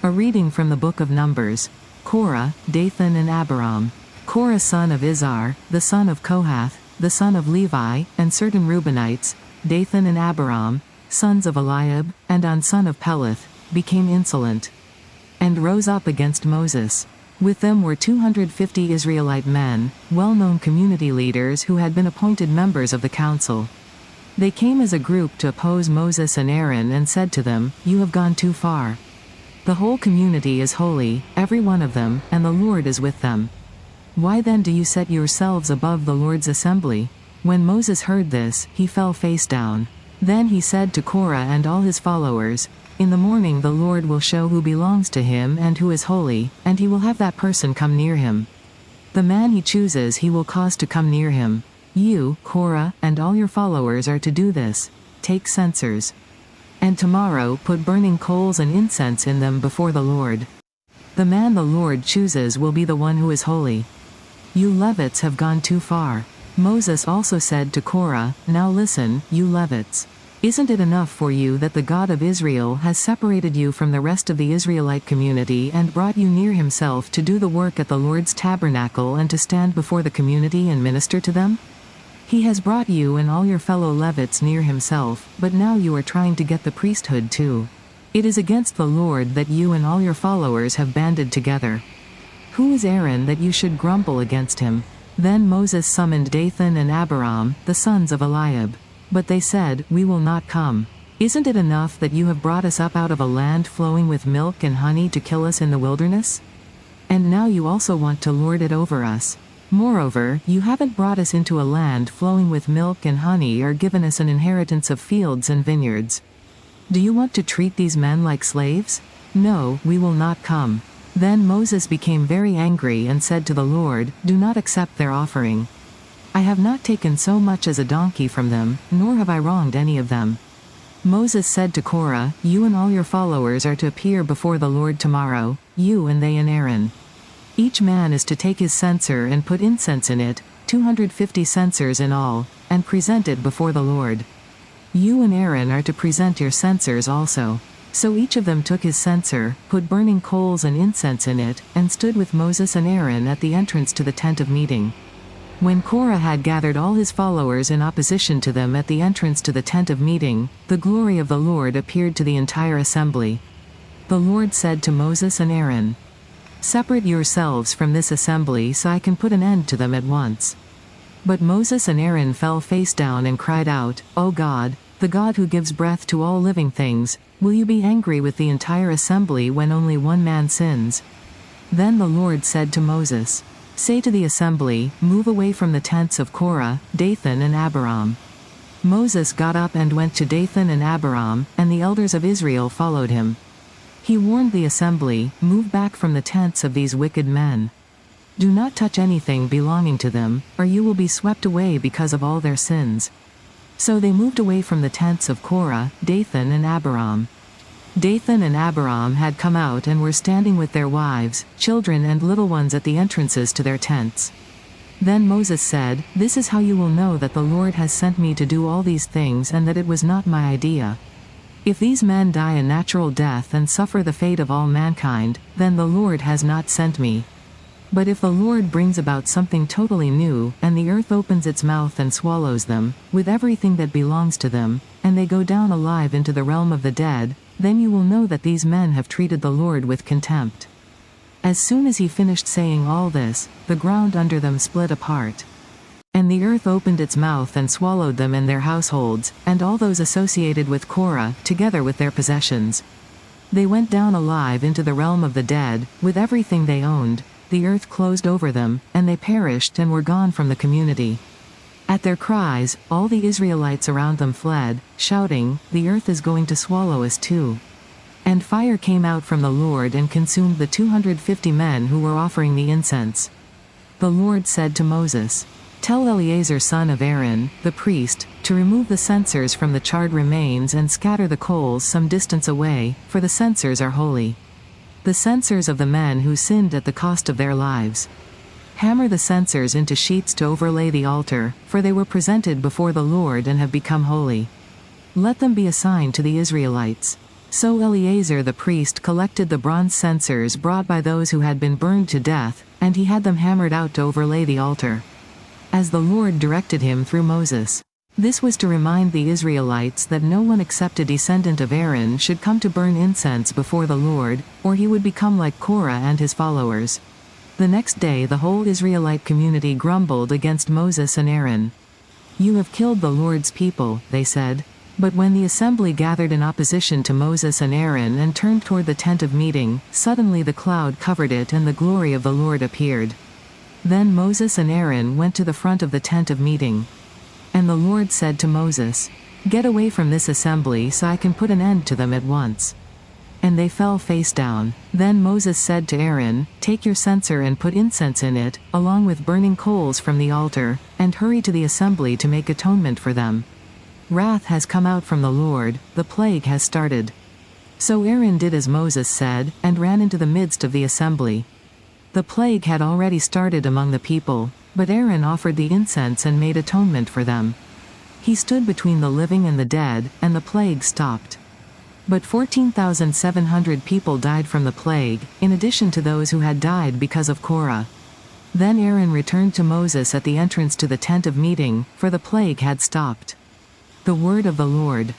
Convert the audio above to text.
A reading from the Book of Numbers. Korah, Dathan and Abiram. Korah son of Izhar, the son of Kohath, the son of Levi, and certain Reubenites, Dathan and Abiram, sons of Eliab, and On son of Peleth, became insolent, and rose up against Moses. With them were 250 Israelite men, well-known community leaders who had been appointed members of the council. They came as a group to oppose Moses and Aaron and said to them, "You have gone too far. The whole community is holy, every one of them, and the Lord is with them. Why then do you set yourselves above the Lord's assembly?" When Moses heard this, he fell face down. Then he said to Korah and all his followers, "In the morning the Lord will show who belongs to him and who is holy, and he will have that person come near him. The man he chooses he will cause to come near him. You, Korah, and all your followers are to do this. Take censers. And tomorrow put burning coals and incense in them before the Lord. The man the Lord chooses will be the one who is holy. You Levites have gone too far." Moses also said to Korah, "Now listen, you Levites. Isn't it enough for you that the God of Israel has separated you from the rest of the Israelite community and brought you near himself to do the work at the Lord's tabernacle and to stand before the community and minister to them? He has brought you and all your fellow Levites near himself, but now you are trying to get the priesthood too. It is against the Lord that you and all your followers have banded together. Who is Aaron that you should grumble against him?" Then Moses summoned Dathan and Abiram, the sons of Eliab. But they said, "We will not come. Isn't it enough that you have brought us up out of a land flowing with milk and honey to kill us in the wilderness? And now you also want to lord it over us. Moreover, you haven't brought us into a land flowing with milk and honey or given us an inheritance of fields and vineyards. Do you want to treat these men like slaves? No, we will not come." Then Moses became very angry and said to the Lord, "Do not accept their offering. I have not taken so much as a donkey from them, nor have I wronged any of them." Moses said to Korah, "You and all your followers are to appear before the Lord tomorrow, you and they and Aaron. Each man is to take his censer and put incense in it, 250 censers in all, and present it before the Lord. You and Aaron are to present your censers also." So each of them took his censer, put burning coals and incense in it, and stood with Moses and Aaron at the entrance to the tent of meeting. When Korah had gathered all his followers in opposition to them at the entrance to the tent of meeting, the glory of the Lord appeared to the entire assembly. The Lord said to Moses and Aaron, "Separate yourselves from this assembly so I can put an end to them at once." But Moses and Aaron fell face down and cried out, "O God, the God who gives breath to all living things, will you be angry with the entire assembly when only one man sins?" Then the Lord said to Moses, "Say to the assembly, move away from the tents of Korah, Dathan and Abiram." Moses got up and went to Dathan and Abiram, and the elders of Israel followed him. He warned the assembly, "Move back from the tents of these wicked men. Do not touch anything belonging to them, or you will be swept away because of all their sins." So they moved away from the tents of Korah, Dathan and Abiram. Dathan and Abiram had come out and were standing with their wives, children and little ones at the entrances to their tents. Then Moses said, "This is how you will know that the Lord has sent me to do all these things and that it was not my idea. If these men die a natural death and suffer the fate of all mankind, then the Lord has not sent me. But if the Lord brings about something totally new, and the earth opens its mouth and swallows them, with everything that belongs to them, and they go down alive into the realm of the dead, then you will know that these men have treated the Lord with contempt." As soon as he finished saying all this, the ground under them split apart. And the earth opened its mouth and swallowed them and their households, and all those associated with Korah, together with their possessions. They went down alive into the realm of the dead, with everything they owned. The earth closed over them, and they perished and were gone from the community. At their cries, all the Israelites around them fled, shouting, "The earth is going to swallow us too." And fire came out from the Lord and consumed the 250 men who were offering the incense. The Lord said to Moses, "Tell Eleazar son of Aaron, the priest, to remove the censers from the charred remains and scatter the coals some distance away, for the censers are holy. The censers of the men who sinned at the cost of their lives. Hammer the censers into sheets to overlay the altar, for they were presented before the Lord and have become holy. Let them be a sign to the Israelites." So Eleazar the priest collected the bronze censers brought by those who had been burned to death, and he had them hammered out to overlay the altar, as the Lord directed him through Moses. This was to remind the Israelites that no one except a descendant of Aaron should come to burn incense before the Lord, or he would become like Korah and his followers. The next day the whole Israelite community grumbled against Moses and Aaron. "You have killed the Lord's people," they said. But when the assembly gathered in opposition to Moses and Aaron and turned toward the tent of meeting, suddenly the cloud covered it and the glory of the Lord appeared. Then Moses and Aaron went to the front of the tent of meeting. And the Lord said to Moses, "Get away from this assembly so I can put an end to them at once." And they fell face down. Then Moses said to Aaron, "Take your censer and put incense in it, along with burning coals from the altar, and hurry to the assembly to make atonement for them. Wrath has come out from the Lord, the plague has started." So Aaron did as Moses said, and ran into the midst of the assembly. The plague had already started among the people, but Aaron offered the incense and made atonement for them. He stood between the living and the dead, and the plague stopped. But 14,700 people died from the plague, in addition to those who had died because of Korah. Then Aaron returned to Moses at the entrance to the tent of meeting, for the plague had stopped. The word of the Lord.